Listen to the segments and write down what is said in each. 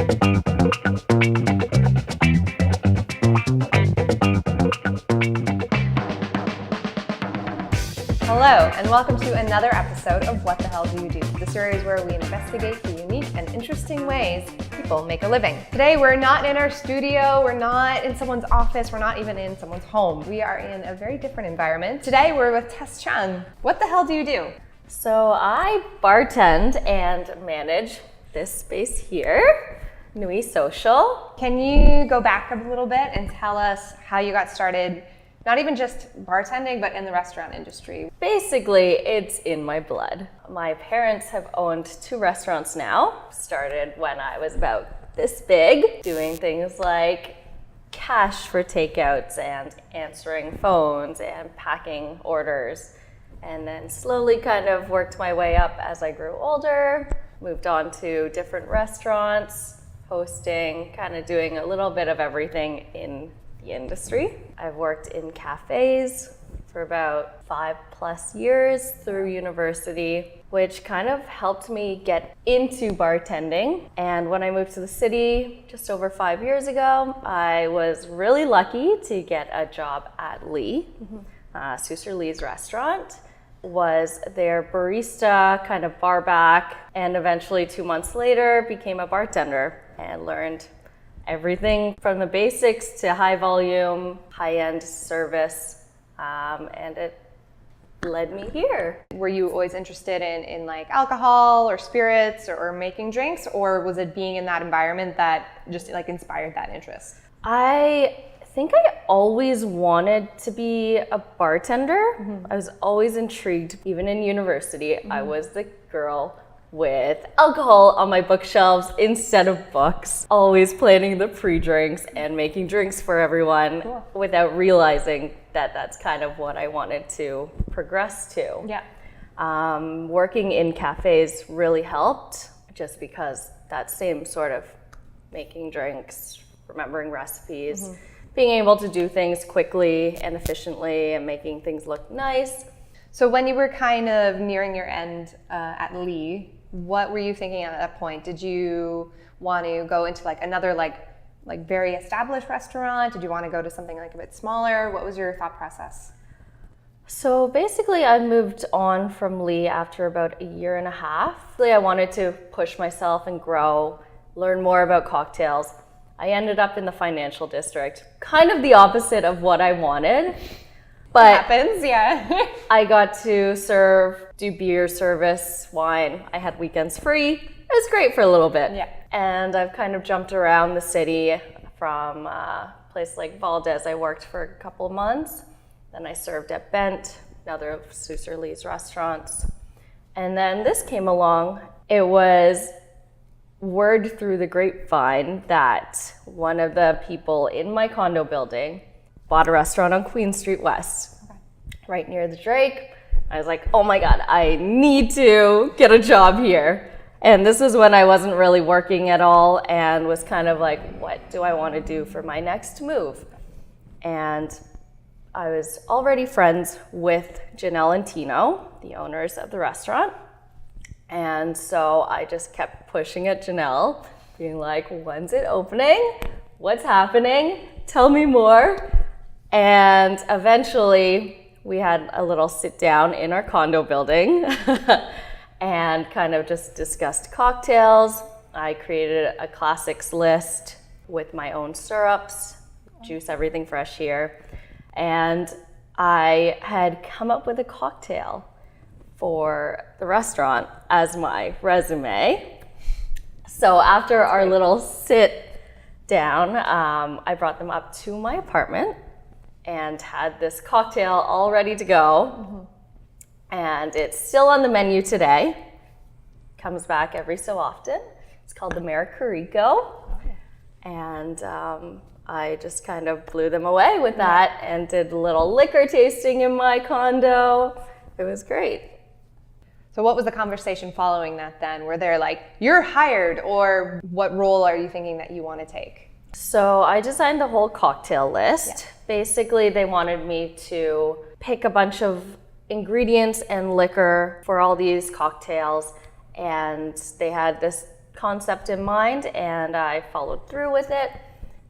Hello, and welcome to another episode of What the Hell Do You Do? The series where we investigate the unique and interesting ways people make a living. Today, we're not in our studio, we're not in someone's office, we're not even in someone's home. We are in a very different environment. Today, we're with Tess Cheung. What the hell do you do? So I bartend and manage this space here, Nuit Social. Can you go back a little bit and tell us how you got started, not even just bartending, but in the restaurant industry? Basically, it's in my blood. My parents have owned 2 restaurants now. Started when I was about this big, doing things like cash for takeouts and answering phones and packing orders. And then slowly kind of worked my way up as I grew older, moved on to different restaurants, hosting, kind of doing a little bit of everything in the industry. I've worked in cafes for about 5+ years through university, which kind of helped me get into bartending. And when I moved to the city just over 5 years ago, I was really lucky to get a job at Lee, Suser Lee's restaurant. Was their barista, kind of bar back, and eventually 2 months later became a bartender and learned everything from the basics to high volume, high-end service, and it led me here. Were you always interested in like alcohol or spirits or making drinks, or was it being in that environment that just like inspired that interest? I think I always wanted to be a bartender. I was always intrigued. Even in university, I was the girl with alcohol on my bookshelves instead of books, always planning the pre-drinks and making drinks for everyone without realizing that that's kind of what I wanted to progress to. Yeah. Working in cafes really helped, just because that same sort of making drinks, remembering recipes, being able to do things quickly and efficiently and making things look nice. So when you were kind of nearing your end at Lee, what were you thinking at that point? Did you want to go into like another like very established restaurant? Did you want to go to something like a bit smaller? What was your thought process? So basically I moved on from Lee after about 1.5 years. I wanted to push myself and grow, learn more about cocktails. I ended up in the financial district, kind of the opposite of what I wanted. But it happens, yeah. I got to do beer service, wine. I had weekends free. It was great for a little bit. Yeah. And I've kind of jumped around the city from a place like Valdez. I worked for a couple of months. Then I served at Bent, another of Suser Lee's restaurants. And then this came along. It was word through the grapevine that one of the people in my condo building bought a restaurant on Queen Street West, right near the Drake. I was like, oh my God, I need to get a job here. And this is when I wasn't really working at all and was kind of like, what do I want to do for my next move? And I was already friends with Janelle and Tino, the owners of the restaurant. And so I just kept pushing at Janelle, being like, when's it opening? What's happening? Tell me more. And eventually we had a little sit down in our condo building and kind of just discussed cocktails. I created a classics list with my own syrups, juice everything fresh here. And I had come up with a cocktail for the restaurant as my resume. So after our little sit down, I brought them up to my apartment and had this cocktail all ready to go. And it's still on the menu today. Comes back every so often. It's called the Maracarico. And I just kind of blew them away with that and did a little liquor tasting in my condo. It was great. So what was the conversation following that then? Were they like, you're hired, or what role are you thinking that you want to take? So I designed the whole cocktail list. Yeah. Basically, they wanted me to pick a bunch of ingredients and liquor for all these cocktails, and they had this concept in mind, and I followed through with it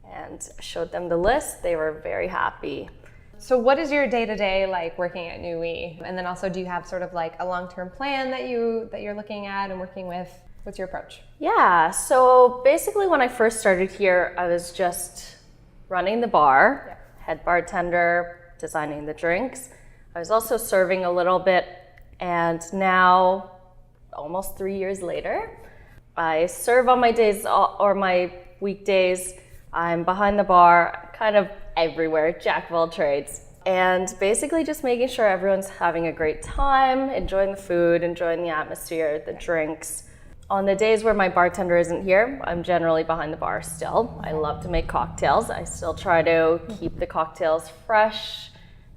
and showed them the list. They were very happy. So what is your day-to-day like working at Nuit? And then also, do you have sort of like a long-term plan that you're looking at and working with? What's your approach? Yeah, so basically when I first started here, I was just running the bar, head bartender, designing the drinks. I was also serving a little bit, and now, almost 3 years later, I serve on my days or my weekdays. I'm behind the bar, kind of everywhere, jack of all trades. And basically just making sure everyone's having a great time, enjoying the food, enjoying the atmosphere, the drinks. On the days where my bartender isn't here, I'm generally behind the bar still. I love to make cocktails. I still try to keep the cocktails fresh,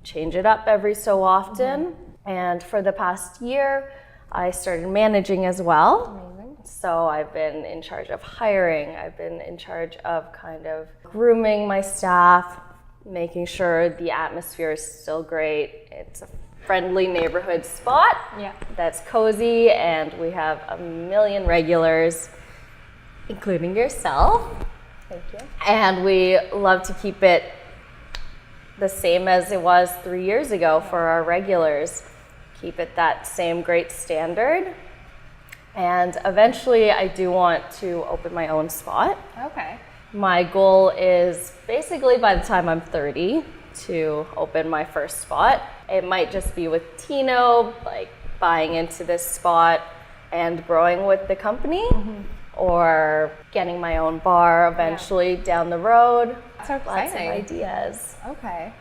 change it up every so often. And for the past year, I started managing as well. Amazing. So I've been in charge of hiring. I've been in charge of kind of grooming my staff, making sure the atmosphere is still great. It's a friendly neighborhood spot that's cozy, and we have a million regulars, including yourself. Thank you. And we love to keep it the same as it was 3 years ago for our regulars. Keep it that same great standard. And eventually I do want to open my own spot. Okay. My goal is basically by the time I'm 30 to open my first spot. It might just be with Tino, like buying into this spot and growing with the company, or getting my own bar eventually down the road. So exciting. Lots of ideas. Okay.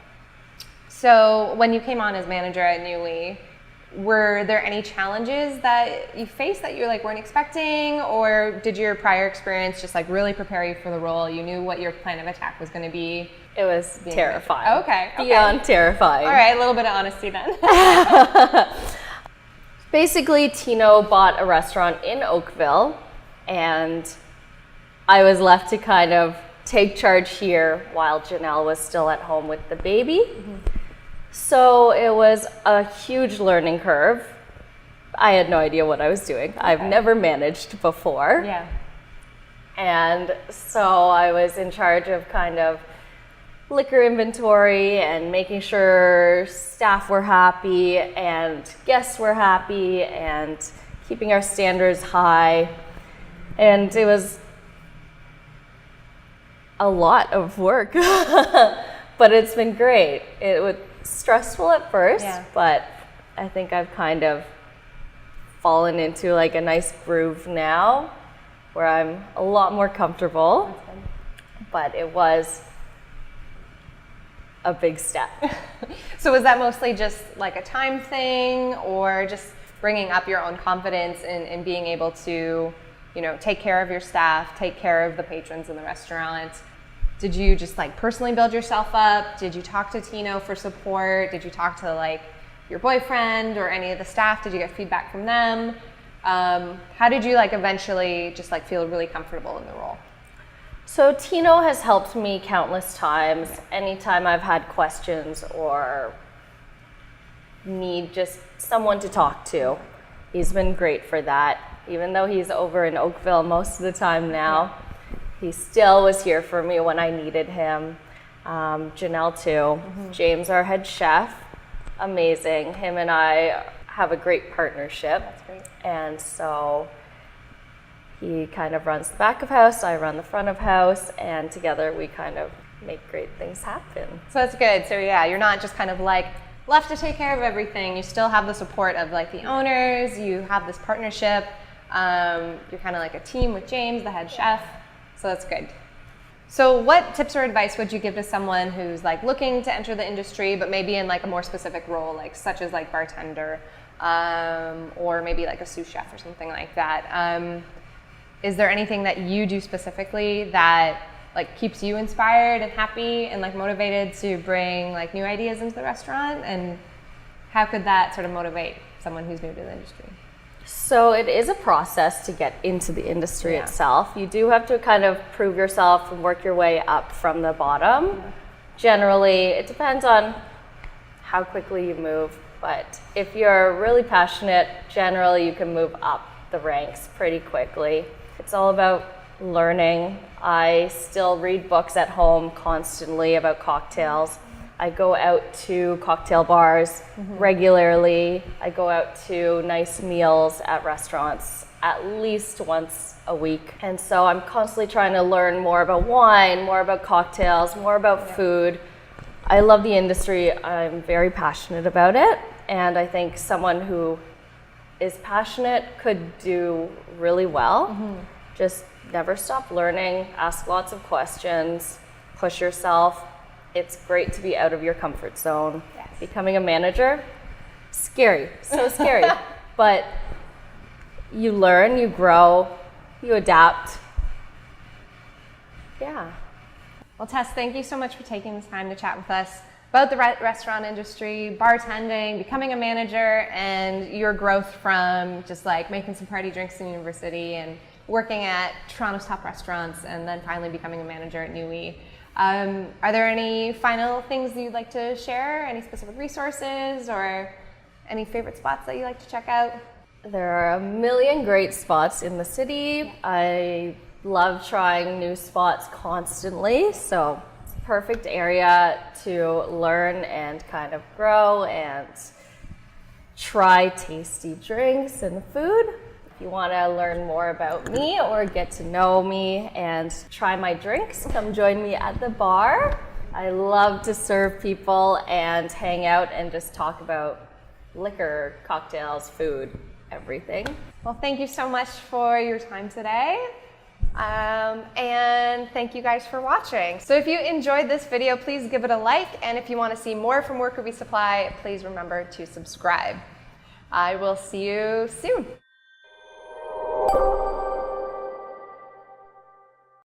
So when you came on as manager at Nuit, were there any challenges that you faced that you weren't expecting, or did your prior experience just really prepare you for the role? You knew what your plan of attack was going to be? It was terrifying. Okay. Beyond terrifying. All right, a little bit of honesty then. Basically, Tino bought a restaurant in Oakville, and I was left to kind of take charge here while Janelle was still at home with the baby. So it was a huge learning curve. I had no idea what I was doing. I've never managed before. Yeah. And so I was in charge of kind of liquor inventory and making sure staff were happy and guests were happy and keeping our standards high. And it was a lot of work, but it's been great. It was stressful at first, but I think I've kind of fallen into a nice groove now where I'm a lot more comfortable. But it was a big step. So was that mostly just a time thing, or just bringing up your own confidence in being able to, take care of your staff, take care of the patrons in the restaurant? Did you just personally build yourself up? Did you talk to Tino for support? Did you talk to your boyfriend or any of the staff? Did you get feedback from them? How did you eventually just feel really comfortable in the role? So Tino has helped me countless times. Anytime I've had questions or need just someone to talk to, he's been great for that. Even though he's over in Oakville most of the time now, he still was here for me when I needed him. Janelle too. James, our head chef, amazing. Him and I have a great partnership. That's great. And so he kind of runs the back of house, I run the front of house, and together we kind of make great things happen. So that's good. So yeah, you're not just kind of left to take care of everything. You still have the support of the owners. You have this partnership. You're kind of like a team with James, the head chef. So that's good. So what tips or advice would you give to someone who's looking to enter the industry, but maybe in a more specific role, such as bartender, or maybe a sous chef or something like that? Is there anything that you do specifically that keeps you inspired and happy and motivated to bring new ideas into the restaurant? And how could that sort of motivate someone who's new to the industry? So it is a process to get into the industry itself. You do have to kind of prove yourself and work your way up from the bottom. Generally, it depends on how quickly you move, but if you're really passionate, generally you can move up the ranks pretty quickly. It's all about learning. I still read books at home constantly about cocktails. I go out to cocktail bars regularly. I go out to nice meals at restaurants at least once a week. And so I'm constantly trying to learn more about wine, more about cocktails, more about food. I love the industry. I'm very passionate about it. And I think someone who is passionate could do really well. Just never stop learning, ask lots of questions, push yourself. It's great to be out of your comfort zone. Yes. Becoming a manager, scary, so scary. But you learn, you grow, you adapt. Yeah. Well, Tess, thank you so much for taking this time to chat with us about the restaurant industry, bartending, becoming a manager, and your growth from just like making some party drinks in university and working at Toronto's top restaurants and then finally becoming a manager at Nuit. Are there any final things that you'd like to share? Any specific resources or any favorite spots that you like to check out? There are a million great spots in the city. I love trying new spots constantly, so it's a perfect area to learn and kind of grow and try tasty drinks and food. If you want to learn more about me or get to know me and try my drinks, come join me at the bar. I love to serve people and hang out and just talk about liquor, cocktails, food, everything. Well, thank you so much for your time today. And thank you guys for watching. So if you enjoyed this video, please give it a like. And if you want to see more from Worker Bee Supply, please remember to subscribe. I will see you soon.